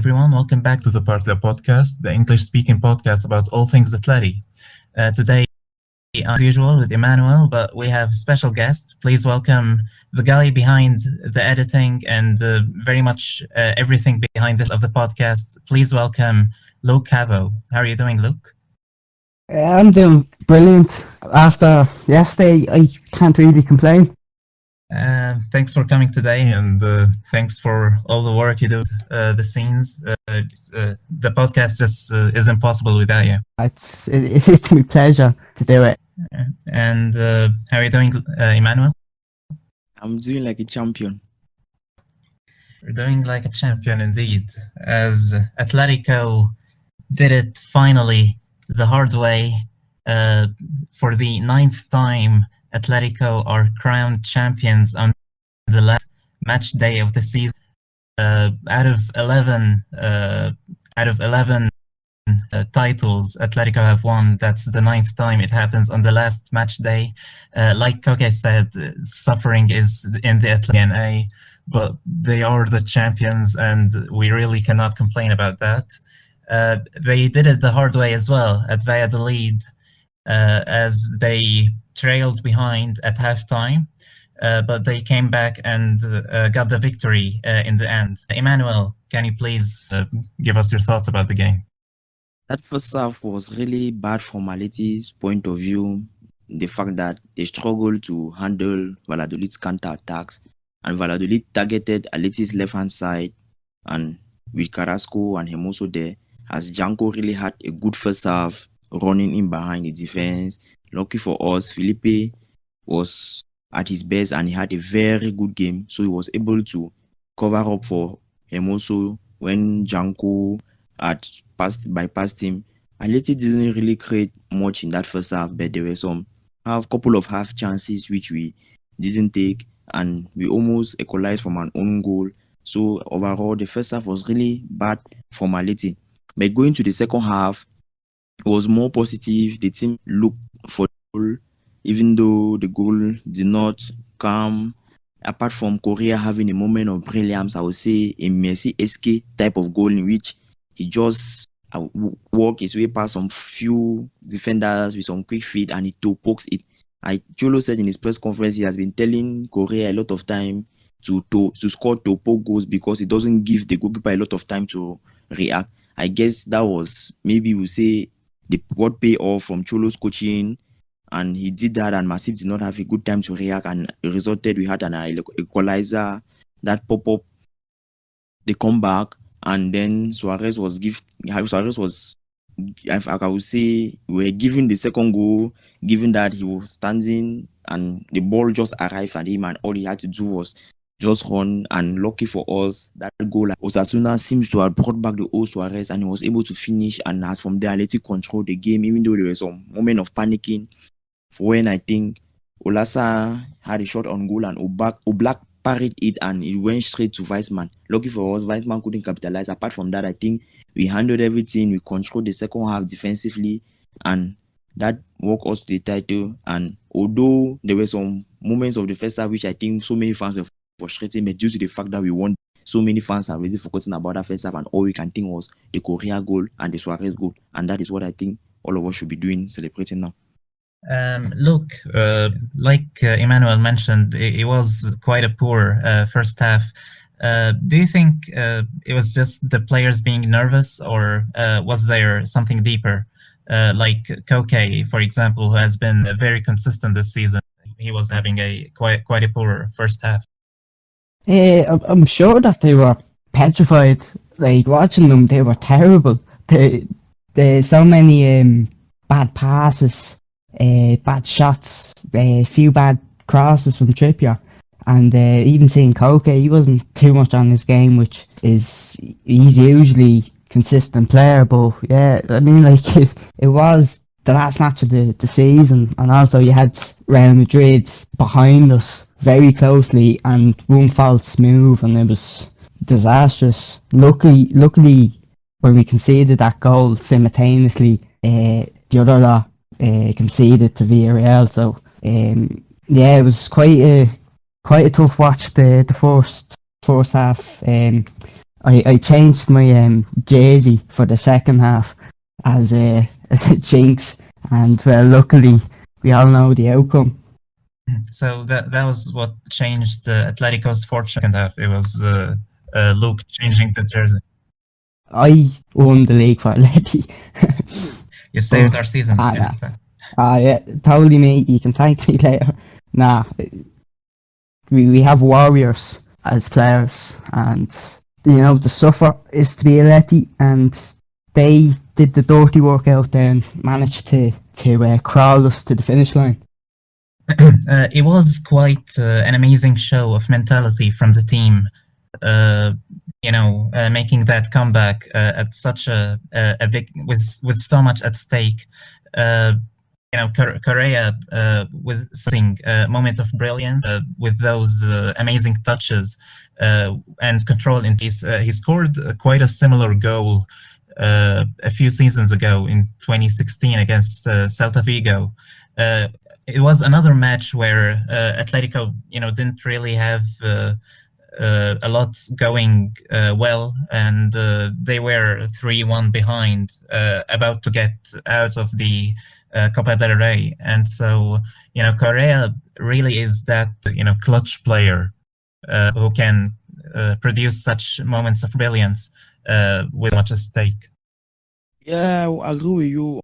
everyone. Welcome back to the Partido Podcast, the English-speaking podcast about all things Atleti. Today, as usual, with Emmanuel, but we have special guests. Please welcome the guy behind the editing and very much everything behind this of the podcast. Please welcome Luke Cavo. How are you doing, Luke? I'm doing brilliant. After yesterday, I can't really complain. Thanks for coming today, and thanks for all the work you do, the scenes. The podcast just is impossible without you. It's my pleasure to do it. And how are you doing, Emmanuel? I'm doing like a champion. You're doing like a champion indeed, as Atletico did it finally the hard way. For the 9th time, Atletico are crowned champions on the last match day of the season. Out of 11 titles Atletico have won, that's the 9th time it happens on the last match day. Like Koke said, suffering is in the Atleti DNA, but they are the champions, and we really cannot complain about that. They did it the hard way as well at Valladolid, as they trailed behind at halftime, but they came back and got the victory in the end. Emmanuel, can you please give us your thoughts about the game? That first half was really bad from Atleti's point of view. The fact that they struggled to handle Valladolid's counter-attacks, and Valladolid targeted Atleti's left-hand side, and with Carrasco and Hermoso there, as Janko really had a good first half, running in behind the defense. Lucky for us, Felipe was at his best and he had a very good game. So he was able to cover up for Hermoso when Janko had bypassed him. Atleti didn't really create much in that first half, but there were couple of half chances which we didn't take, and we almost equalized from an own goal. So overall, the first half was really bad for Atleti. But going to the second half, it was more positive. The team looked for the goal, even though the goal did not come. Apart from Correa having a moment of brilliance, I would say a Messi-esque type of goal in which he just walked his way past some few defenders with some quick feet and he toe-pokes it. Cholo said in his press conference he has been telling Correa a lot of time to score toe-poke goals because it doesn't give the goalkeeper a lot of time to react. I guess that was, maybe we'll say, what pay off from Cholo's coaching, and he did that, and Masip did not have a good time to react, and it resulted we had an equalizer that pop up, they come back, and then Suarez was I would say, we were given the second goal, given that he was standing and the ball just arrived at him and all he had to do was just run, and lucky for us, that goal, Osasuna seems to have brought back the old Suarez and he was able to finish, and as from there, Atleti controlled the game, even though there was some moment of panicking when I think Olasa had a shot on goal and Oblak parried it and it went straight to Weissman. Lucky for us, Weissman couldn't capitalize. Apart from that, I think we handled everything, we controlled the second half defensively, and that walked us to the title. And although there were some moments of the first half which I think so many fans were frustrating, but due to the fact that we won, so many fans are really focusing about that first half, and all we can think was the Correa goal and the Suarez goal, and that is what I think all of us should be doing, celebrating now. Look, like Emmanuel mentioned, it was quite a poor first half. Do you think it was just the players being nervous, or was there something deeper? Like Koke, for example, who has been very consistent this season, he was having quite a poor first half. I'm sure that they were petrified. Like, watching them, they were terrible. There's so many bad passes, bad shots, few bad crosses from Trippier, and even seeing Koke, he wasn't too much on his game, which is, he's usually consistent player, but yeah, I mean, like, it was the last match of the season, and also you had Real Madrid behind us very closely, and one false move and it was disastrous. Luckily when we conceded that goal simultaneously, the other lot conceded to Villarreal, so yeah, it was quite a tough watch, the first half. I changed my jersey for the second half as a jinx, and well, luckily we all know the outcome. So that was what changed Atletico's fortune second half. It was Luke changing the jersey. I won the league for Atleti. You saved our season. Yeah, totally, mate. You can thank me later. Nah, we have warriors as players, and you know the suffer is to be Atleti, and they did the dirty work out there and managed to crawl us to the finish line. It was quite an amazing show of mentality from the team. Making that comeback at such a big with so much at stake. Correa with something moment of brilliance with those amazing touches and control. He scored quite a similar goal a few seasons ago in 2016 against Celta Vigo. It was another match where Atletico, didn't really have a lot going well, and they were 3-1 behind, about to get out of the Copa del Rey. And so, Correa really is that, clutch player who can produce such moments of brilliance with much at stake. Yeah, I agree with you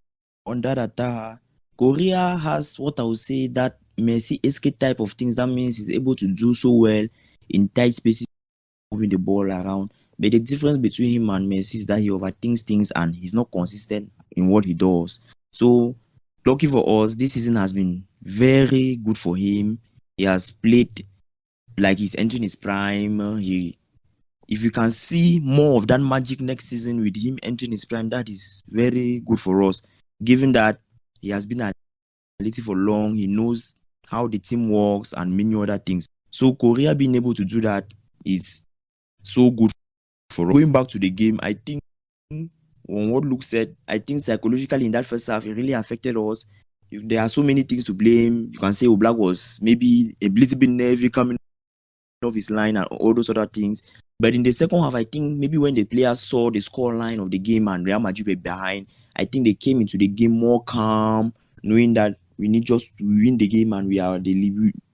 on that, Taha. Correa has what I would say that Messi-esque type of things. That means he's able to do so well in tight spaces, moving the ball around. But the difference between him and Messi is that he overthinks things and he's not consistent in what he does. So, lucky for us, this season has been very good for him. He has played like he's entering his prime. If you can see more of that magic next season with him entering his prime, that is very good for us, given that he has been at Atleti for long. He knows how the team works and many other things. So Correa being able to do that is so good for us. Going back to the game, I think on what Luke said, I think psychologically in that first half, it really affected us. There are so many things to blame. You can say Oblak was maybe a little bit nervy coming off his line and all those other things. But in the second half, I think maybe when the players saw the score line of the game and Real Madrid were behind, I think they came into the game more calm, knowing that we need just to win the game and we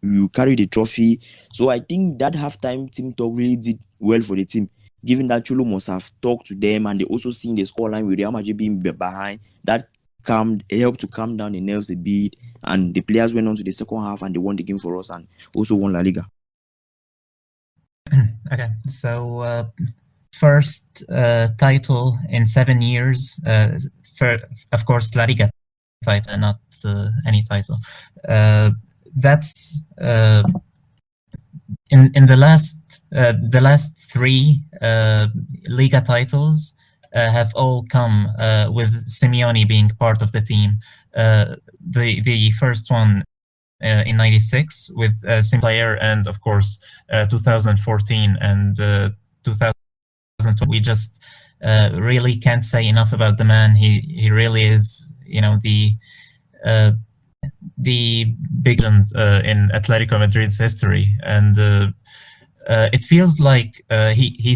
will carry the trophy. So I think that halftime team talk really did well for the team, given that Cholo must have talked to them and they also seen the scoreline with Real Madrid being behind. That helped to calm down the nerves a bit, and the players went on to the second half and they won the game for us and also won La Liga. Okay, so first title in 7 years, of course, La Liga title, not any title. That's in the last three Liga titles have all come with Simeone being part of the team. The first one in '96 with a same player, and of course 2014 and 2020. We just really can't say enough about the man. He really is, the big legend in Atletico Madrid's history, and it feels like he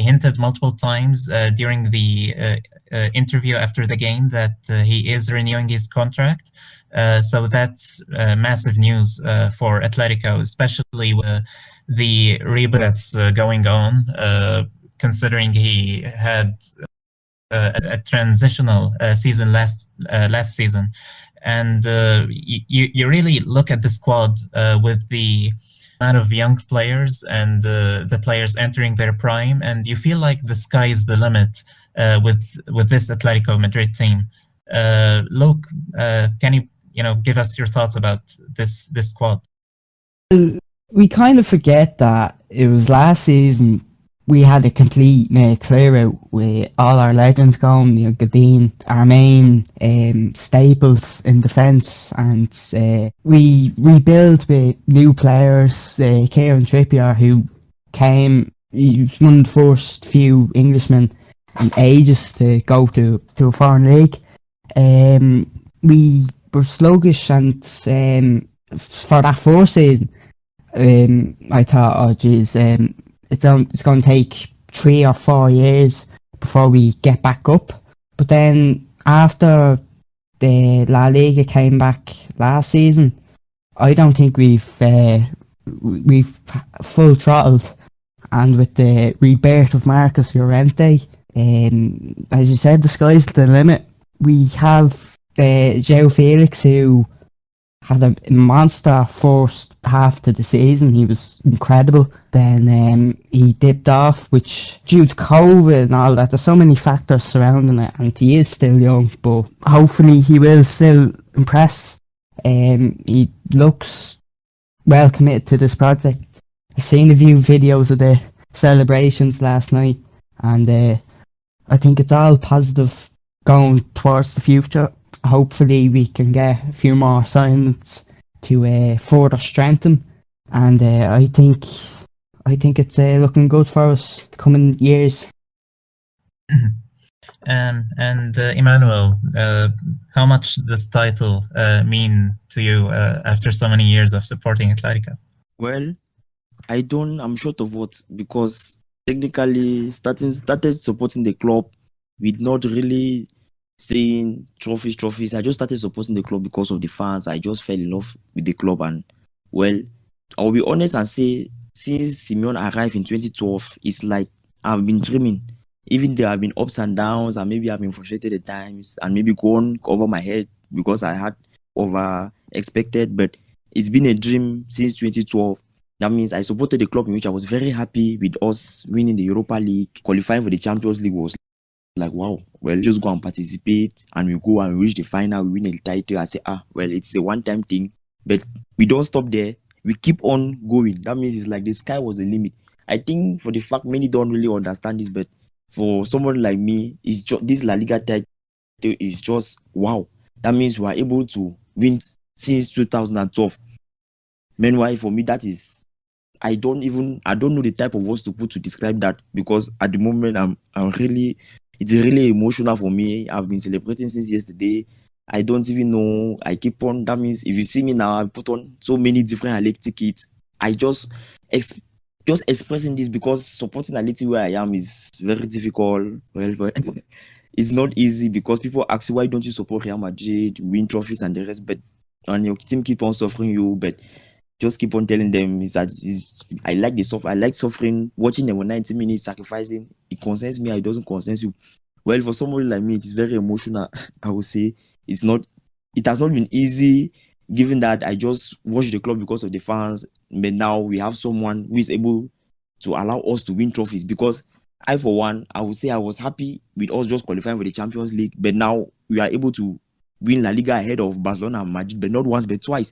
hinted multiple times during the interview after the game that he is renewing his contract. So that's massive news for Atletico, especially with the rebuild that's going on, considering he had a transitional season last season. And you really look at the squad with the amount of young players and the players entering their prime, and you feel like the sky is the limit with this Atletico Madrid team. Luke, can you give us your thoughts about this squad? We kind of forget that it was last season we had a complete clear out with all our legends gone, Godin, our main staples in defence, and we rebuilt with new players, Kieran Trippier, who came, he was one of the first few Englishmen in ages to go to a foreign league. We were sluggish, and for that first season, I thought, oh geez, it's going to take 3 or 4 years before we get back up. But then after the La Liga came back last season, I don't think we've full throttled. And with the rebirth of Marcus Llorente, as you said, the sky's the limit. We have Joao Felix, who had a monster first half to the season. He was incredible. Then he dipped off, which due to COVID and all that, there's so many factors surrounding it, and he is still young, but hopefully he will still impress. He looks well committed to this project. I've seen a few videos of the celebrations last night, and I think it's all positive going towards the future. Hopefully we can get a few more signings to further strengthen, and I think it's looking good for us the coming years. And Emmanuel, how much does this title mean to you after so many years of supporting Atletico? Well, I'm short of words, because technically started supporting the club with not really saying trophies. I just started supporting the club because of the fans. I just fell in love with the club, and well, I'll be honest and say, since Simeone arrived in 2012, it's like I've been dreaming. Even there have been ups and downs, and maybe I've been frustrated at times, and maybe gone over my head because I had over expected, but it's been a dream since 2012. That means I supported the club in which I was very happy with us winning the Europa League. Qualifying for the Champions League was like, wow, well, just go and participate, and we go and reach the final, we win the title. I say, well, it's a one-time thing, but we don't stop there. We keep on going. That means it's like the sky was the limit. I think for the fact many don't really understand this, but for someone like me, it's just, this La Liga title is just wow. That means we are able to win since 2012. Meanwhile, for me, that is, I don't know the type of words to put to describe that, because at the moment it's really emotional for me. I've been celebrating since yesterday. I don't even know. I keep on. That means if you see me now, I put on so many different Atleti kits. I just expressing this, because supporting Atleti where I am is very difficult. Well, but it's not easy, because people ask you, why don't you support Real Madrid, win trophies and the rest, but and your team keep on suffering you, but just keep on telling them I like suffering, watching them for 90 minutes, sacrificing. It concerns me, it doesn't concern you. Well, for somebody like me, it is very emotional. I would say it has not been easy, given that I just watched the club because of the fans, but now we have someone who is able to allow us to win trophies. Because I, for one, I would say I was happy with us just qualifying for the Champions League, but now we are able to win La Liga ahead of Barcelona and Madrid, but not once, but twice.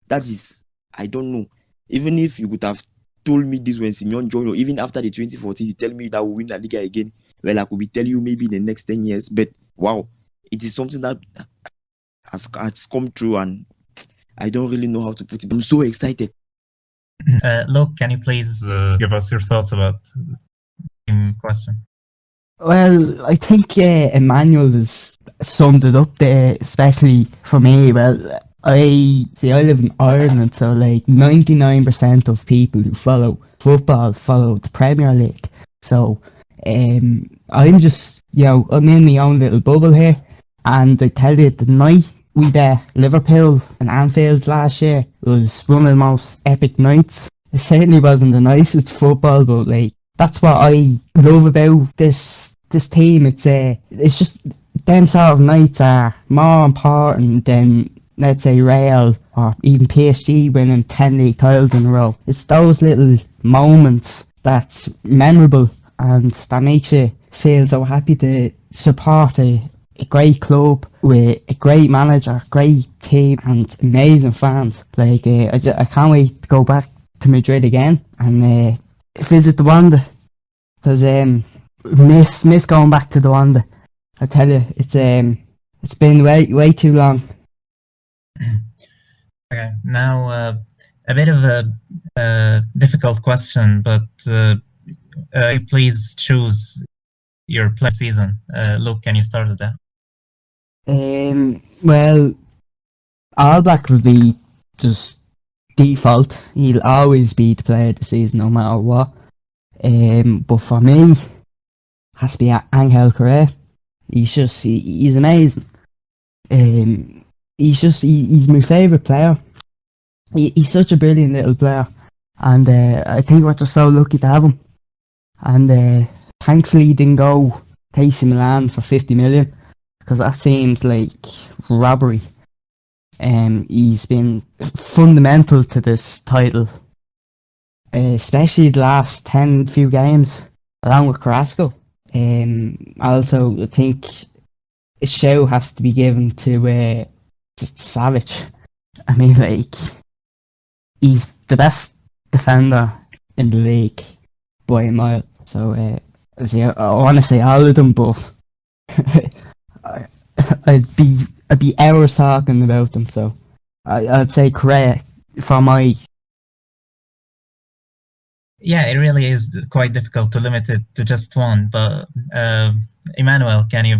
That is, I don't know. Even if you could have told me this when Simeone joined, or even after the 2014, you tell me that we'll win La Liga again, well, I could be telling you maybe in the next 10 years, but wow, it is something that has come true, and I don't really know how to put it. I'm so excited. Look, can you please give us your thoughts about the question? Well, I think Emmanuel has summed it up there, especially for me. Well, I live in Ireland, so like 99% of people who follow football follow the Premier League. So I'm just, I'm in my own little bubble here, and I tell you, the night we beat Liverpool and Anfield last year was one of the most epic nights. It certainly wasn't the nicest football, but like that's what I love about this team. It's just them sort of nights are more important than, let's say, Real or even PSG winning 10 league titles in a row. It's those little moments that's memorable, and that makes you feel so happy to support a great club with a great manager, great team, and amazing fans. Like I can't wait to go back to Madrid again and visit the Wanda, because miss going back to the Wanda. I tell you, it's been way too long. Okay, now a bit of a difficult question, but please choose your play season. Luke, can you start with that? Well, Oblak will be just default. He'll always be the player of the season, no matter what. But for me, has to be Angel Correa. He's amazing. He's my favourite player. He's such a brilliant little player, and I think we're just so lucky to have him. And thankfully he didn't go to AC Milan for 50 million, because that seems like robbery. He's been fundamental to this title, especially the last few games, along with Carrasco. Also, I think a show has to be given to Savage. I mean, like, he's the best defender in the league by a mile. So, I want to say all of them, but I'd be hours talking about them. So, I'd say Correa for my. Yeah, it really is quite difficult to limit it to just one. But Emmanuel, can you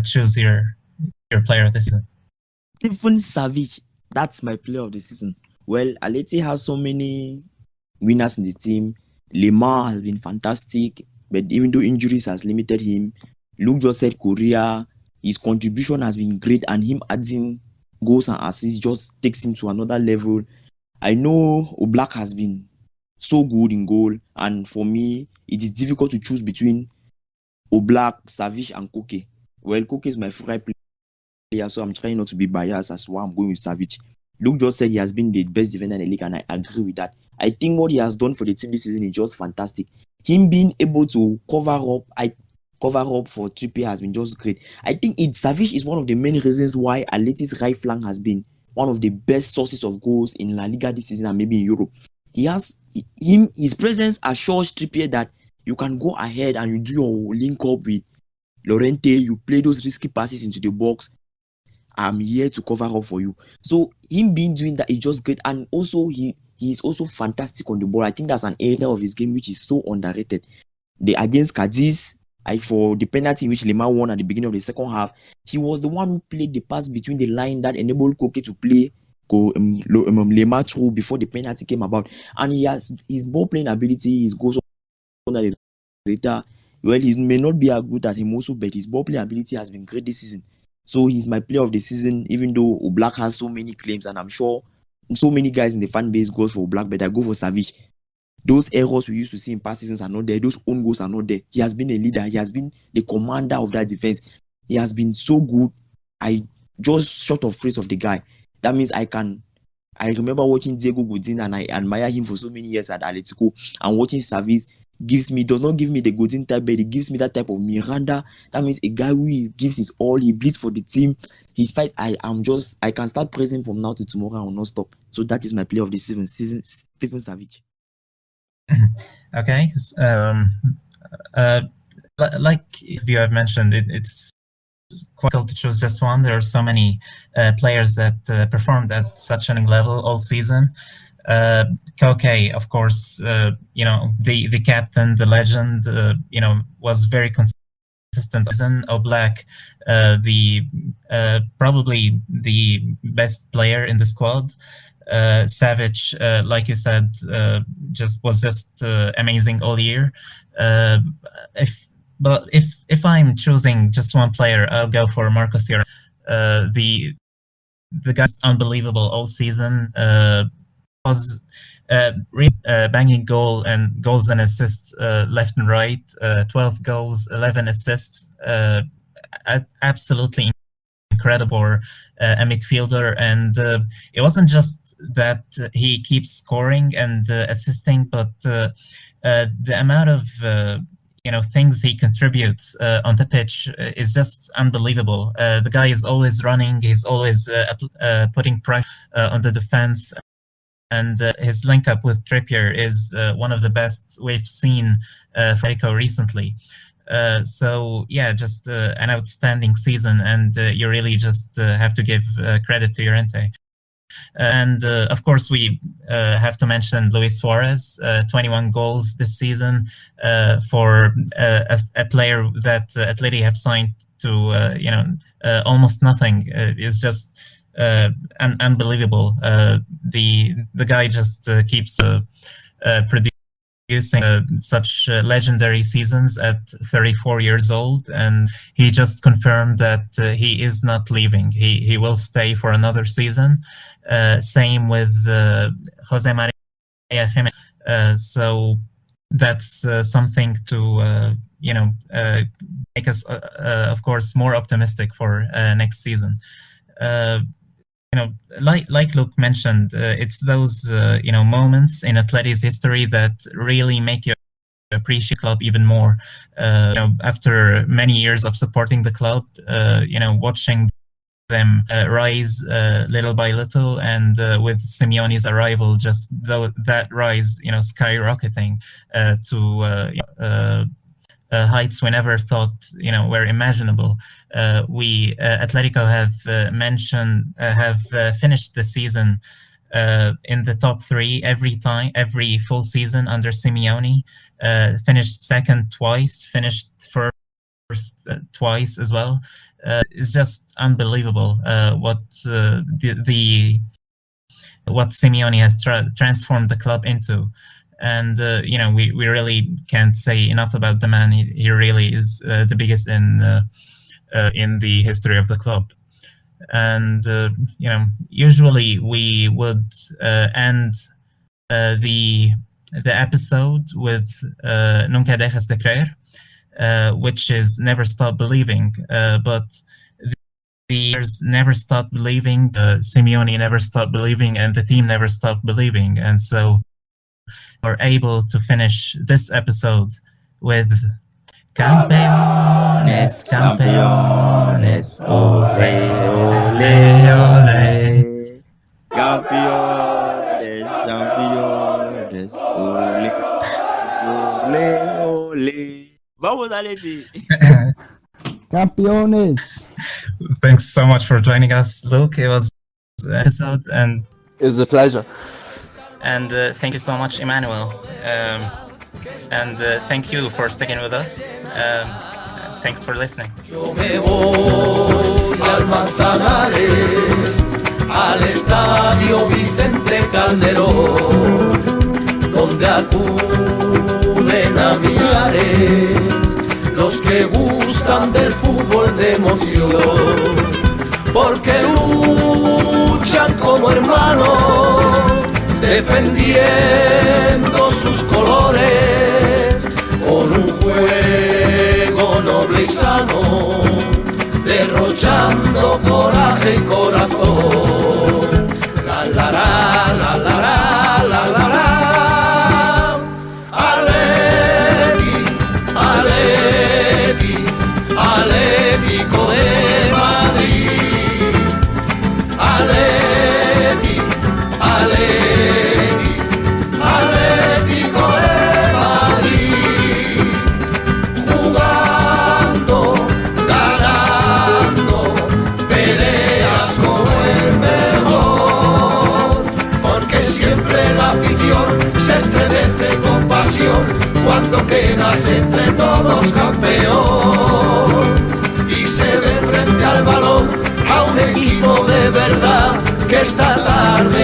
choose your player of the season? Stephen Savic, that's my player of the season. Well, Atleti has so many winners in the team. Lemar has been fantastic, but even though injuries has limited him, Luke just said Correa, his contribution has been great, and him adding goals and assists just takes him to another level. I know Oblak has been so good in goal, and for me, it is difficult to choose between Oblak, Savic, and Koke. Well, Koke is my favorite player, so I'm trying not to be biased as to why I'm going with Savic. Luke just said he has been the best defender in the league, and I agree with that. I think what he has done for the team this season is just fantastic. Him being able to cover up for Trippier has been just great. I think Savic is one of the main reasons why Atleti's right flank has been one of the best sources of goals in La Liga this season and maybe in Europe. His presence assures Trippier that you can go ahead and you do your link up with Llorente, you play those risky passes into the box. I'm here to cover up for you. So him doing that is just great, and also he is also fantastic on the ball. I think that's an area of his game which is so underrated. Against Cadiz, for the penalty which Lemar won at the beginning of the second half, he was the one who played the pass between the line that enabled Koke to play Lemar through before the penalty came about. And he has his ball playing ability, his goals under the radar. Well, he may not be as good at him also, but his ball playing ability has been great this season. So he's my player of the season, even though Oblak has so many claims, and I'm sure so many guys in the fan base goes for Oblak, but I go for Savic. Those errors we used to see in past seasons are not there. Those own goals are not there. He has been a leader. He has been the commander of that defense. He has been so good. I just short of praise of the guy. That means I remember watching Diego Godin, and I admire him for so many years at Atletico, and watching Savic does not give me the Godin type, but it gives me that type of Miranda. That means a guy who gives his all, he bleeds for the team. His fight, I can start praising from now to tomorrow. I will not stop. So that is my player of the season, Stephen Savic. Okay. Like you have mentioned, it's quite difficult to choose just one. There are so many players that performed at such an level all season. Koke, of course, the captain, the legend, was very consistent. Oblak, probably the best player in the squad. Savage, like you said, was just amazing all year. If I'm choosing just one player, I'll go for Marcos Llorente. The guy's unbelievable all season. Was really banging goals and assists left and right. 12 goals, 11 assists. Absolutely incredible for a midfielder, and it wasn't just that he keeps scoring and assisting, but the amount of things he contributes on the pitch is just unbelievable. The guy is always running. He's always putting pressure on the defense. And his link up with Trippier is one of the best we've seen for Atletico recently. So yeah, just an outstanding season, and you really just have to give credit to Llorente. And of course, we have to mention Luis Suarez, 21 goals this season for a player that Atleti have signed to almost nothing. Is just unbelievable. The guy just keeps producing producing such legendary seasons at 34 years old, and he just confirmed that he is not leaving. He will stay for another season. Same with Jose Maria Jimenez. So that's something to make us, of course, more optimistic for next season. Like Luke mentioned, it's those moments in Atleti's history that really make you appreciate the club even more. After many years of supporting the club, watching them rise little by little, and with Simeone's arrival, just that rise, skyrocketing to heights we never thought were imaginable. We Atletico have finished the season in the top 3 every full season under Simeone. Finished second twice, finished first twice as well. It's just unbelievable what Simeone has transformed the club into. And we really can't say enough about the man. He really is the biggest in the history of the club. And usually we would end the episode with Nunca, Dejes de Creer, which is never stop believing. But the years never stopped believing. Simeone never stopped believing, and the team never stopped believing. And so are able to finish this episode with Campeones, campeones, ole, ole, ole. Campeones, campeones, ole, ole, ole. Vamos, Atleti! Campeones! Thanks so much for joining us, Luke. It was an episode, and it was a pleasure. And thank you so much, Emmanuel. And thank you for sticking with us. Thanks for listening. Yo me voy al Manzanares, al estadio Vicente Calderón, donde acuden a millares los que gustan del fútbol de emoción, porque luchan como hermanos, defendiendo sus colores con un juego noble y sano, derrochando coraje y corazón. La la la la la la la la la. Atleti, Atleti, Atlético de Madrid. Atleti, Atleti, Atlético de Madrid, jugando, ganando, peleas como el mejor, porque siempre la afición se estremece con pasión cuando quedas entre todos campeón y se ve frente al balón a un equipo de verdad que esta tarde